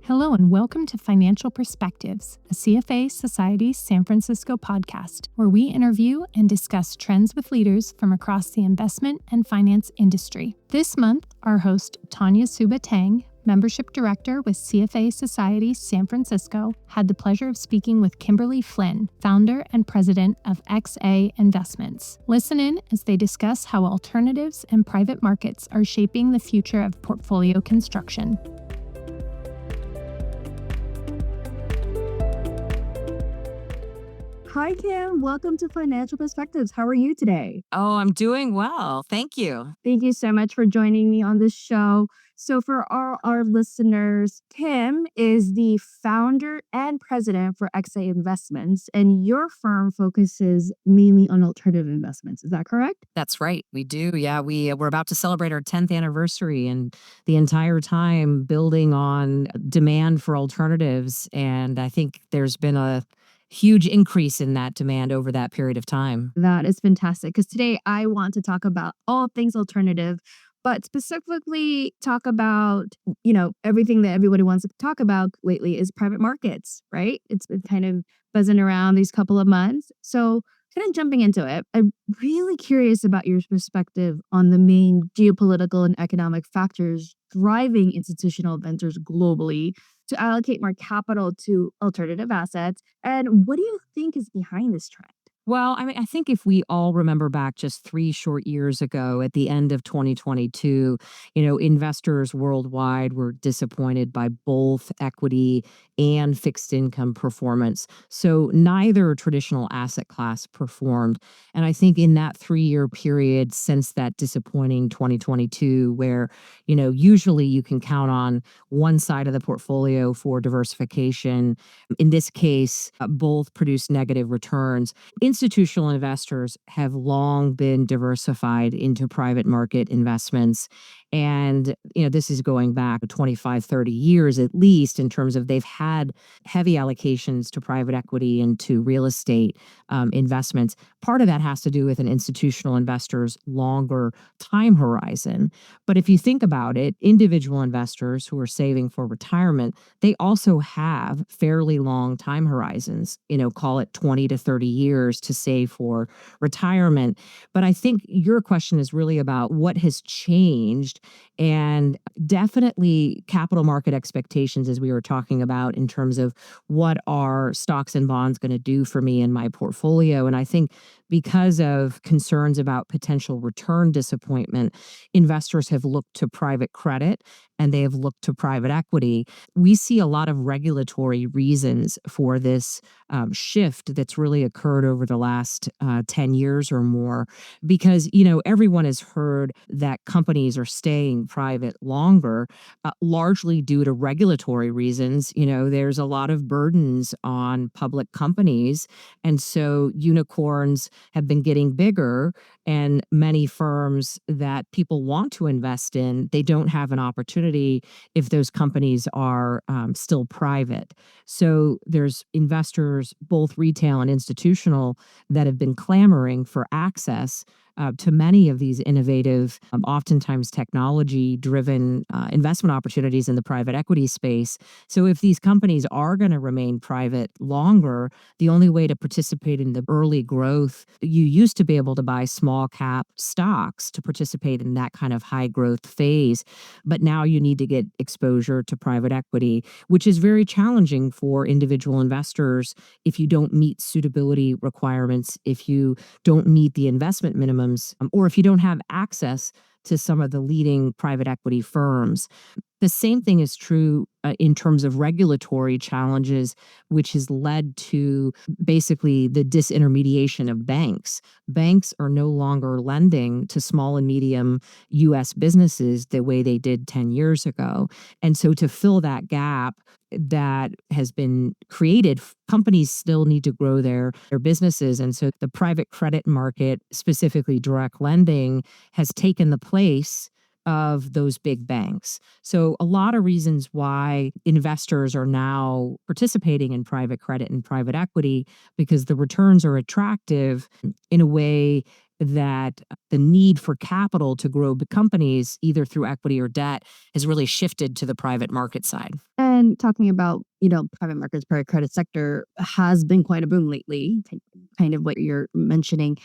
Hello and welcome to Financial Perspectives, a CFA Society San Francisco podcast, where we interview and discuss trends with leaders from across the investment and finance industry. This month, our host, Tanya Suba-Tang, Membership Director with CFA Society San Francisco, had the pleasure of speaking with Kimberly Flynn, founder and president of XA Investments. Listen in as they discuss how alternatives and private markets are shaping the future of portfolio construction. Hi, Kim. Welcome to Financial Perspectives. How are you today? Oh, I'm doing well. Thank you. Thank you so much for joining me on this show. So for our listeners, Kim is the founder and president for XA Investments, and your firm focuses mainly on alternative investments. Is that correct? That's right. We do. Yeah, we're about to celebrate our 10th anniversary, and the entire time building on demand for alternatives. And I think there's been a huge increase in that demand over that period of time. That is fantastic because today I want to talk about all things alternative, but specifically talk about, everything that everybody wants to talk about lately is private markets, right? It's been kind of buzzing around these couple of months. So, kind of jumping into it, I'm really curious about your perspective on the main geopolitical and economic factors driving institutional investors globally to allocate more capital to alternative assets. And what do you think is behind this trend? Well, I mean, I think if we all remember back just 3 short years ago at the end of 2022, investors worldwide were disappointed by both equity and fixed income performance. So neither traditional asset class performed. And I think in that 3 year period since that disappointing 2022, where, usually you can count on one side of the portfolio for diversification, in this case, both produced negative returns. Institutional investors have long been diversified into private market investments. And, this is going back 25, 30 years at least in terms of they've had heavy allocations to private equity and to real estate investments. Part of that has to do with an institutional investor's longer time horizon. But if you think about it, individual investors who are saving for retirement, they also have fairly long time horizons, call it 20 to 30 years to save for retirement. But I think your question is really about what has changed, and definitely capital market expectations, as we were talking about, in terms of what are stocks and bonds going to do for me in my portfolio. And I think because of concerns about potential return disappointment, investors have looked to private credit and they have looked to private equity. We see a lot of regulatory reasons for this shift that's really occurred over the last 10 years or more, because, everyone has heard that companies are staying private longer, largely due to regulatory reasons. There's a lot of burdens on public companies. And so unicorns have been getting bigger, and many firms that people want to invest in, they don't have an opportunity if those companies are still private. So there's investors, both retail and institutional, that have been clamoring for access to many of these innovative, oftentimes technology-driven investment opportunities in the private equity space. So if these companies are going to remain private longer, the only way to participate in the early growth, you used to be able to buy small cap stocks to participate in that kind of high growth phase. But now you need to get exposure to private equity, which is very challenging for individual investors if you don't meet suitability requirements, if you don't meet the investment minimums, or if you don't have access to some of the leading private equity firms. The same thing is true in terms of regulatory challenges, which has led to basically the disintermediation of banks. Banks are no longer lending to small and medium U.S. businesses the way they did 10 years ago. And so to fill that gap that has been created, companies still need to grow their businesses. And so the private credit market, specifically direct lending, has taken the place of those big banks. So a lot of reasons why investors are now participating in private credit and private equity, because the returns are attractive in a way that the need for capital to grow the companies, either through equity or debt, has really shifted to the private market side. And talking about, private markets, private credit sector has been quite a boom lately, kind of what you're mentioning.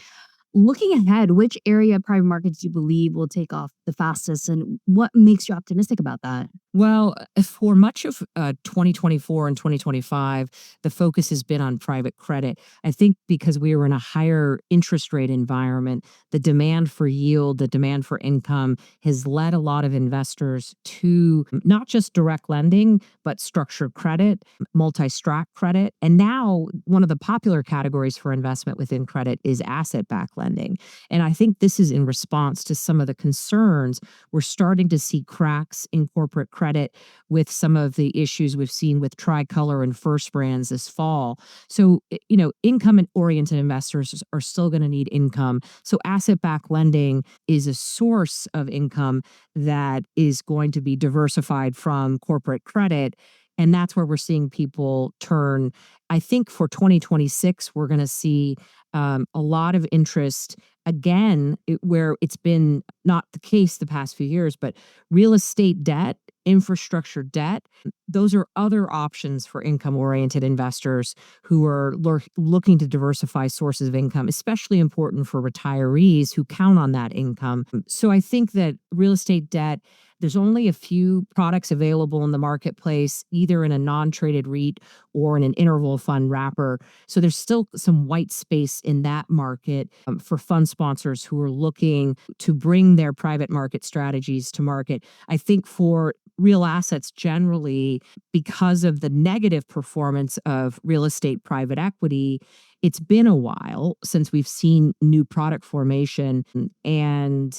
Looking ahead, which area of private markets do you believe will take off the fastest, and what makes you optimistic about that? Well, for much of 2024 and 2025, the focus has been on private credit. I think because we were in a higher interest rate environment, the demand for yield, the demand for income has led a lot of investors to not just direct lending, but structured credit, multi strat credit. And now, one of the popular categories for investment within credit is asset backed lending. And I think this is in response to some of the concerns. We're starting to see cracks in corporate credit with some of the issues we've seen with Tricolor and First Brands this fall. So, income oriented investors are still going to need income. So, asset backed lending is a source of income that is going to be diversified from corporate credit. And that's where we're seeing people turn. I think for 2026, we're going to see a lot of interest again, where it's been not the case the past few years, but real estate debt, infrastructure debt. Those are other options for income oriented investors who are looking to diversify sources of income, especially important for retirees who count on that income. So I think that real estate debt, there's only a few products available in the marketplace, either in a non traded REIT or in an interval fund wrapper. So there's still some white space in that market for fund sponsors who are looking to bring their private market strategies to market. I think for real assets generally, because of the negative performance of real estate private equity, it's been a while since we've seen new product formation. And,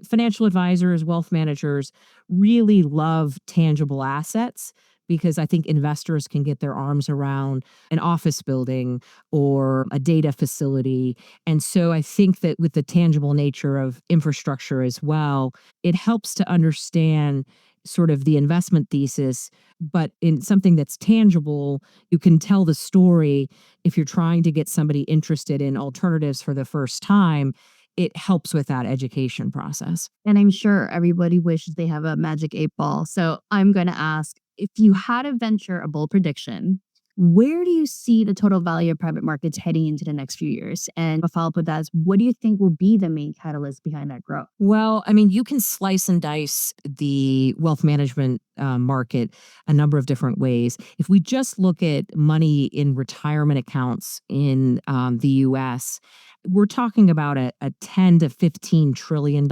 financial advisors, wealth managers really love tangible assets because I think investors can get their arms around an office building or a data facility. And so I think that with the tangible nature of infrastructure as well, it helps to understand sort of the investment thesis, but in something that's tangible, you can tell the story. If you're trying to get somebody interested in alternatives for the first time, it helps with that education process. And I'm sure everybody wishes they have a magic 8 ball. So I'm going to ask, if you had to venture a bold prediction, where do you see the total value of private markets heading into the next few years? And a follow up with that is, what do you think will be the main catalyst behind that growth? Well, I mean, you can slice and dice the wealth management market a number of different ways. If we just look at money in retirement accounts in the US, we're talking about a 10 to $15 trillion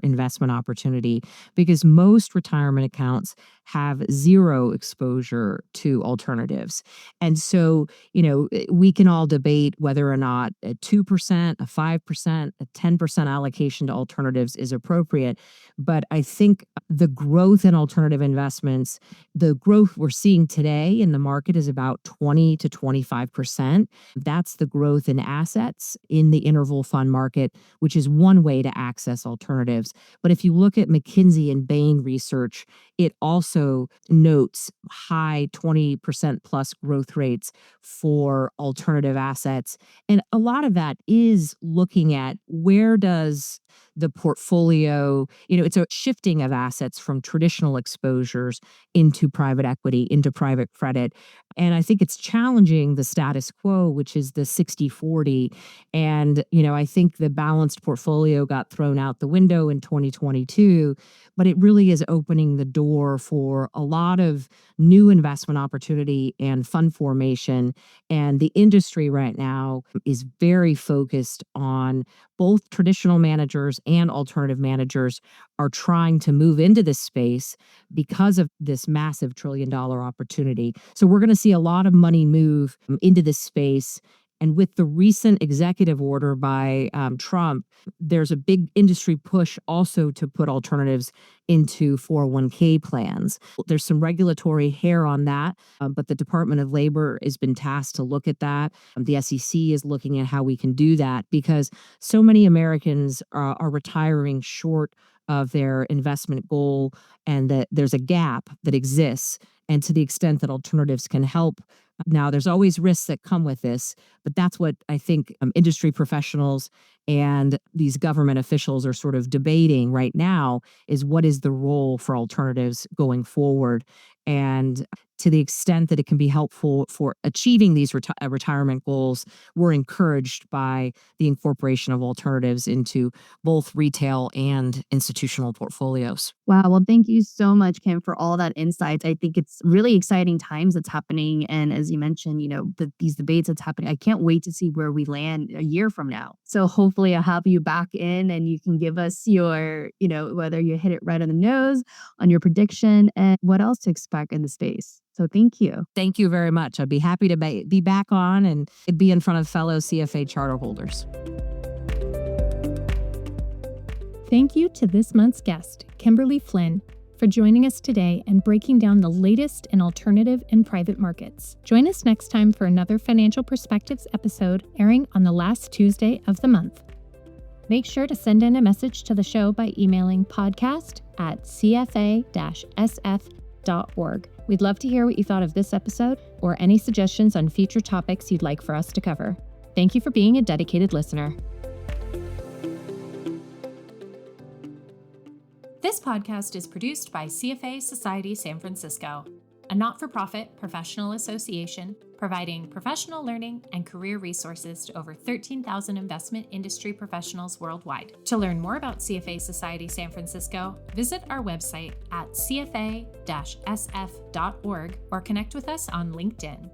investment opportunity because most retirement accounts have zero exposure to alternatives. And so, we can all debate whether or not a 2%, a 5%, a 10% allocation to alternatives is appropriate. But I think the growth in alternative investments, the growth we're seeing today in the market is about 20 to 25%. That's the growth in assets in the interval fund market, which is one way to access alternatives. But if you look at McKinsey and Bain research, it also notes high 20% plus growth rates for alternative assets. And a lot of that is looking at where does the portfolio, it's a shifting of assets from traditional exposures into private equity, into private credit. And I think it's challenging the status quo, which is the 60-40. And, I think the balanced portfolio got thrown out the window in 2022, but it really is opening the door for a lot of new investment opportunity and fund formation. And the industry right now is very focused on both traditional managers and alternative managers are trying to move into this space because of this massive $1 trillion opportunity. So we're going to see a lot of money move into this space. And with the recent executive order by Trump, there's a big industry push also to put alternatives into 401k plans. There's some regulatory hair on that, but the Department of Labor has been tasked to look at that. The SEC is looking at how we can do that because so many Americans are retiring short of their investment goal, and that there's a gap that exists. And to the extent that alternatives can help Now, there's always risks that come with this, but that's what I think industry professionals and these government officials are sort of debating right now is what is the role for alternatives going forward. And to the extent that it can be helpful for achieving these retirement goals, we're encouraged by the incorporation of alternatives into both retail and institutional portfolios. Wow. Well, thank you so much, Kim, for all that insights. I think it's really exciting times that's happening. And as you mentioned, these debates that's happening, I can't wait to see where we land a year from now. So hopefully I'll have you back in and you can give us your, whether you hit it right on the nose on your prediction and what else to expect in the space. So thank you. Thank you very much. I'd be happy to be back on and be in front of fellow CFA charter holders. Thank you to this month's guest, Kimberly Flynn, for joining us today and breaking down the latest in alternative and private markets. Join us next time for another Financial Perspectives episode airing on the last Tuesday of the month. Make sure to send in a message to the show by emailing podcast@cfa-sf.org. We'd love to hear what you thought of this episode or any suggestions on future topics you'd like for us to cover. Thank you for being a dedicated listener. This podcast is produced by CFA Society San Francisco, a not-for-profit professional association providing professional learning and career resources to over 13,000 investment industry professionals worldwide. To learn more about CFA Society San Francisco, visit our website at cfa-sf.org or connect with us on LinkedIn.